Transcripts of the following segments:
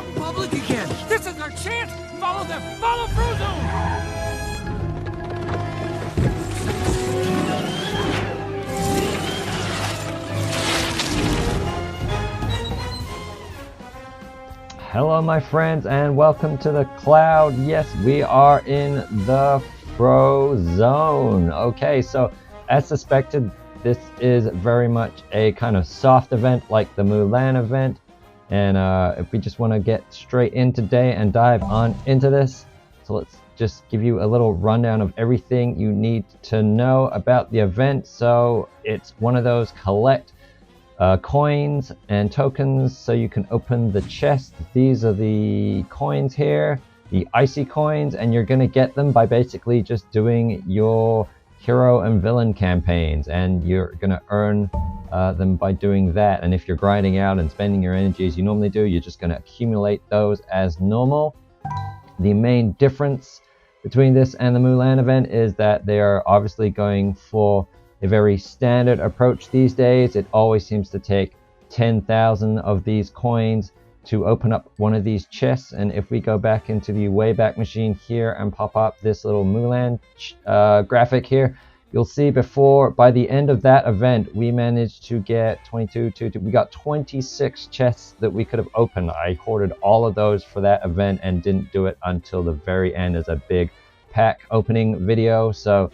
out in public again. This is our chance. Follow them. Follow Frozone. Hello my friends and welcome to the cloud. Yes, we are in the Frozone. Okay, so as suspected, this is very much a kind of soft event like the Mulan event. And if we just want to get straight in today and dive on into this, so let's just give you a little rundown of everything you need to know about the event. So it's one of those collect coins and tokens so you can open the chest. These are the coins here, the icy coins, and you're going to get them by basically just doing your hero and villain campaigns, and you're going to earn them by doing that. And if you're grinding out and spending your energy as you normally do, you're just going to accumulate those as normal. The main difference between this and the Mulan event is that they are obviously going for a very standard approach these days. It always seems to take 10,000 of these coins to open up one of these chests. And if we go back into the Wayback Machine here and pop up this little Mulan graphic here, you'll see by the end of that event, we managed to get we got 26 chests that we could have opened. I hoarded all of those for that event and didn't do it until the very end as a big pack opening video. So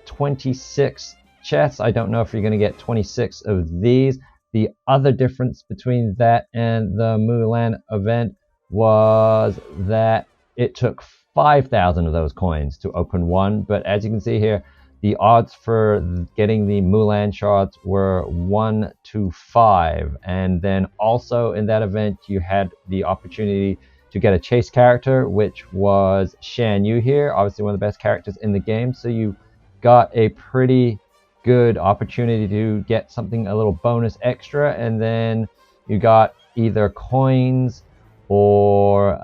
26 chests. I don't know if you're going to get 26 of these. The other difference between that and the Mulan event was that it took 5,000 of those coins to open one. But as you can see here, the odds for getting the Mulan shards were 1 to 5. And then also in that event, you had the opportunity to get a chase character, which was Shan Yu here, obviously one of the best characters in the game. So you got a pretty good opportunity to get something a little bonus extra, and then you got either coins or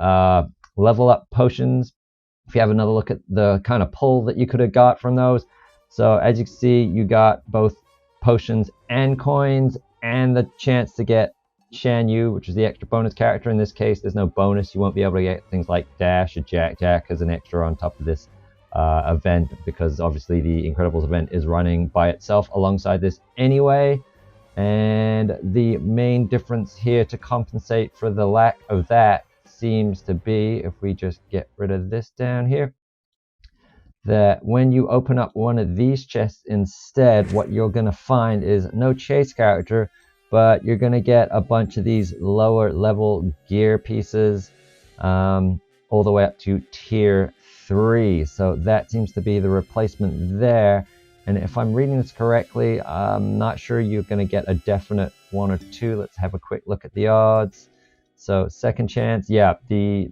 level up potions. If you have another look at the kind of pull that you could have got from those, so as you can see, you got both potions and coins and the chance to get Shan Yu, which is the extra bonus character. In this case, there's no bonus. You won't be able to get things like Dash or Jack as an extra on top of this event, because obviously the Incredibles event is running by itself alongside this anyway. And the main difference here to compensate for the lack of that seems to be, if we just get rid of this down here, that when you open up one of these chests instead, what you're going to find is no chase character, but you're going to get a bunch of these lower level gear pieces all the way up to tier 3. So that seems to be the replacement there. And if I'm reading this correctly, I'm not sure you're going to get a definite 1 or 2. Let's have a quick look at the odds. So second chance, yeah,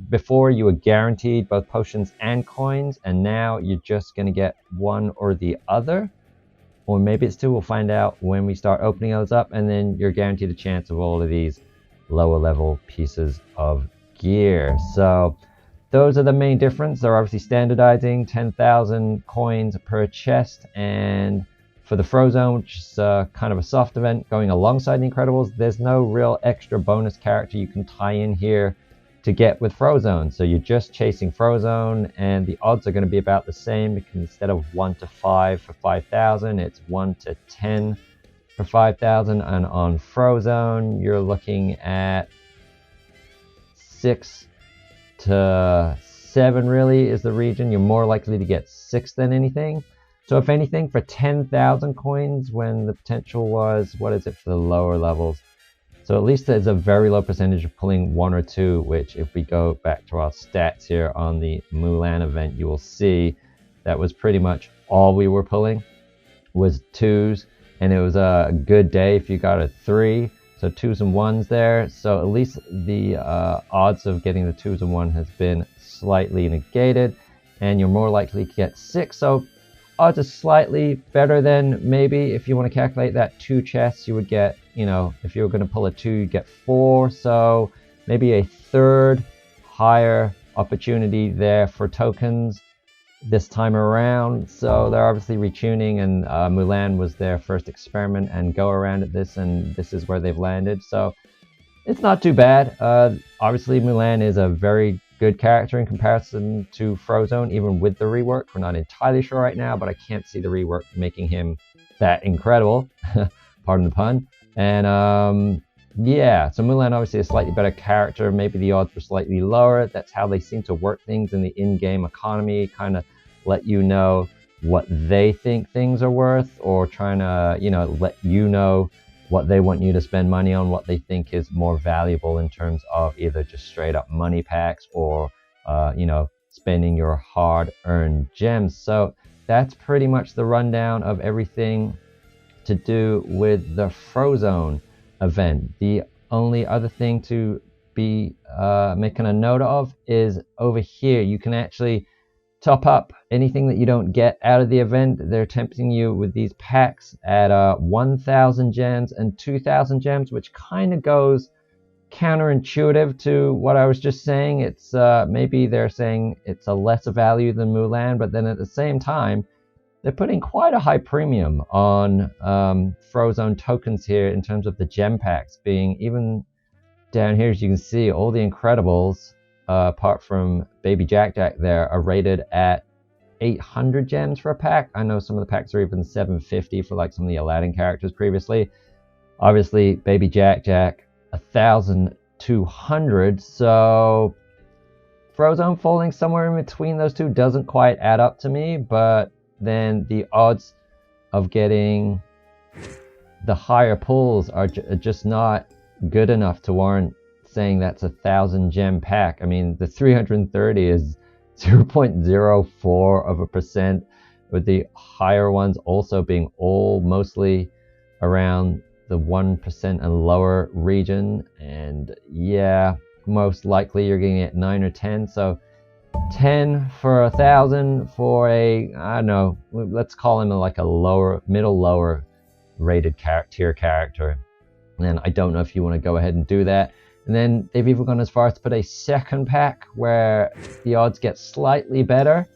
before you were guaranteed both potions and coins, and now you're just going to get one or the other, or maybe it's 2. We'll find out when we start opening those up. And then you're guaranteed a chance of all of these lower level pieces of gear. So those are the main difference. They're obviously standardizing 10,000 coins per chest. And for the Frozone, which is kind of a soft event going alongside the Incredibles, there's no real extra bonus character you can tie in here to get with Frozone. So you're just chasing Frozone, and the odds are going to be about the same, because instead of 1 to 5 for 5,000, it's 1 to 10 for 5,000. And on Frozone, you're looking at 6 to 7 really is the region. You're more likely to get 6 than anything. So if anything, for 10,000 coins, when the potential was, what is it for the lower levels? So at least there's a very low percentage of pulling 1 or 2, which if we go back to our stats here on the Mulan event, you will see that was pretty much all we were pulling was 2s. And it was a good day if you got a 3. So 2s and 1s there. So at least the odds of getting the 2s and 1 has been slightly negated, and you're more likely to get 6. So odds are slightly better than maybe if you want to calculate that 2 chests, you would get, if you were going to pull a 2, you'd get 4. So maybe a third higher opportunity there for tokens this time around. So they're obviously retuning, and Mulan was their first experiment and go around at this, and this is where they've landed. So It's not too bad. Obviously, Mulan is a very good character in comparison to Frozone, even with the rework. We're not entirely sure right now, but I can't see the rework making him that incredible. Pardon the pun. And yeah, so Mulan obviously a slightly better character. Maybe the odds were slightly lower. That's how they seem to work things in the in-game economy, kind of let you know what they think things are worth, or trying to, let you know what they want you to spend money on, what they think is more valuable in terms of either just straight up money packs or, spending your hard-earned gems. So that's pretty much the rundown of everything to do with the Frozone event. The only other thing to be making a note of is over here. You can actually top up anything that you don't get out of the event. They're tempting you with these packs at 1,000 gems and 2,000 gems, which kind of goes counterintuitive to what I was just saying. It's maybe they're saying it's a lesser value than Mulan, but then at the same time, they're putting quite a high premium on Frozone tokens here in terms of the gem packs being even down here. As you can see, all the Incredibles, apart from Baby Jack Jack there, are rated at 800 gems for a pack. I know some of the packs are even 750 for like some of the Aladdin characters previously. Obviously, Baby Jack Jack, 1,200. So Frozone falling somewhere in between those two doesn't quite add up to me, but then the odds of getting the higher pulls are just not good enough to warrant saying that's 1,000 gem pack. I mean, the 330 is 0.04%, with the higher ones also being all mostly around the 1% and lower region. And yeah, most likely you're getting it 9 or 10. So 10 for 1,000 for a, I don't know, let's call him like a lower, lower rated tier character. And I don't know if you want to go ahead and do that. And then they've even gone as far as to put a second pack where the odds get slightly better,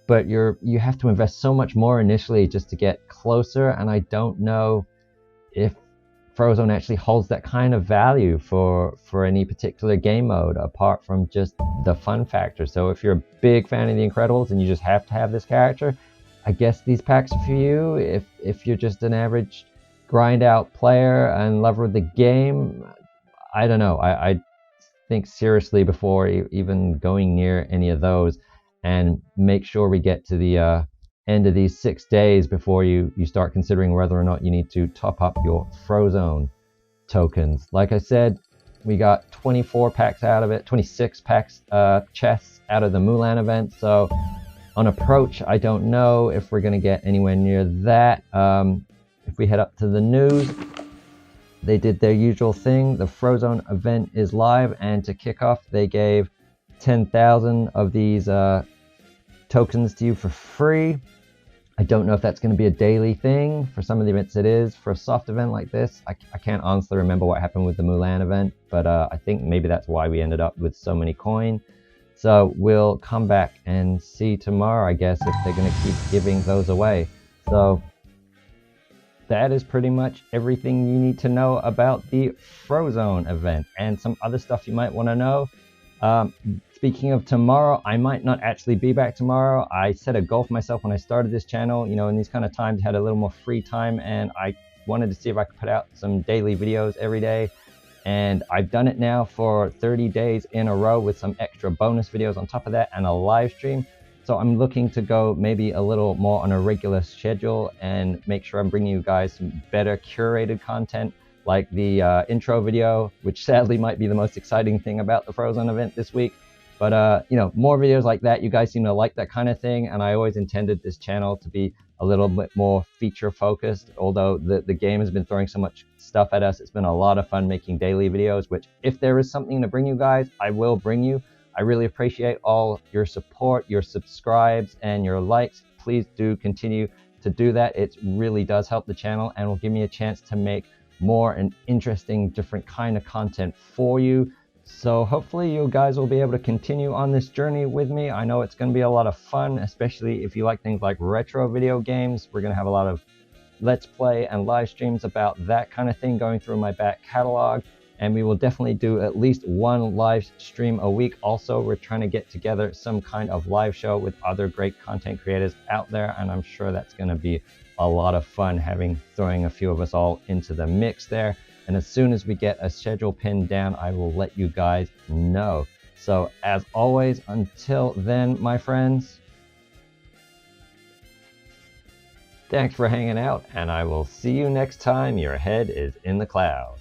but you have to invest so much more initially just to get closer. And I don't know if Frozone actually holds that kind of value for any particular game mode apart from just the fun factor. So if you're a big fan of the Incredibles and you just have to have this character, I guess these packs are for you. If you're just an average grind out player and lover of the game, I don't know. I think seriously before even going near any of those, and make sure we get to the end of these 6 days before you start considering whether or not you need to top up your Frozone tokens. Like I said, we got 24 packs out of it, 26 packs chests out of the Mulan event. So on approach, I don't know if we're going to get anywhere near that. If we head up to the news, they did their usual thing. The Frozone event is live, and to kick off, they gave 10,000 of these tokens to you for free. I don't know if that's going to be a daily thing. For some of the events it is. For a soft event like this, I can't honestly remember what happened with the Mulan event, but I think maybe that's why we ended up with so many coin. So we'll come back and see tomorrow, I guess, if they're going to keep giving those away. So that is pretty much everything you need to know about the Frozone event, and some other stuff you might want to know. Speaking of tomorrow, I might not actually be back tomorrow. I set a goal for myself when I started this channel. In these kind of times, I had a little more free time, and I wanted to see if I could put out some daily videos every day. And I've done it now for 30 days in a row with some extra bonus videos on top of that and a live stream. So I'm looking to go maybe a little more on a regular schedule and make sure I'm bringing you guys some better curated content, like the intro video, which sadly might be the most exciting thing about the Frozone event this week. But more videos like that. You guys seem to like that kind of thing, and I always intended this channel to be a little bit more feature focused. Although the game has been throwing so much stuff at us, it's been a lot of fun making daily videos, which if there is something to bring you guys, I will bring you. I really appreciate all your support, your subscribes, and your likes. Please do continue to do that. It really does help the channel and will give me a chance to make more and interesting, different kind of content for you. So hopefully you guys will be able to continue on this journey with me. I know it's going to be a lot of fun, especially if you like things like retro video games. We're going to have a lot of Let's Play and live streams about that kind of thing going through my back catalog. and we will definitely do at least one live stream a week. Also, we're trying to get together some kind of live show with other great content creators out there, and I'm sure that's going to be a lot of fun throwing a few of us all into the mix there. And as soon as we get a schedule pinned down, I will let you guys know. So as always, until then, my friends, thanks for hanging out, and I will see you next time your head is in the cloud.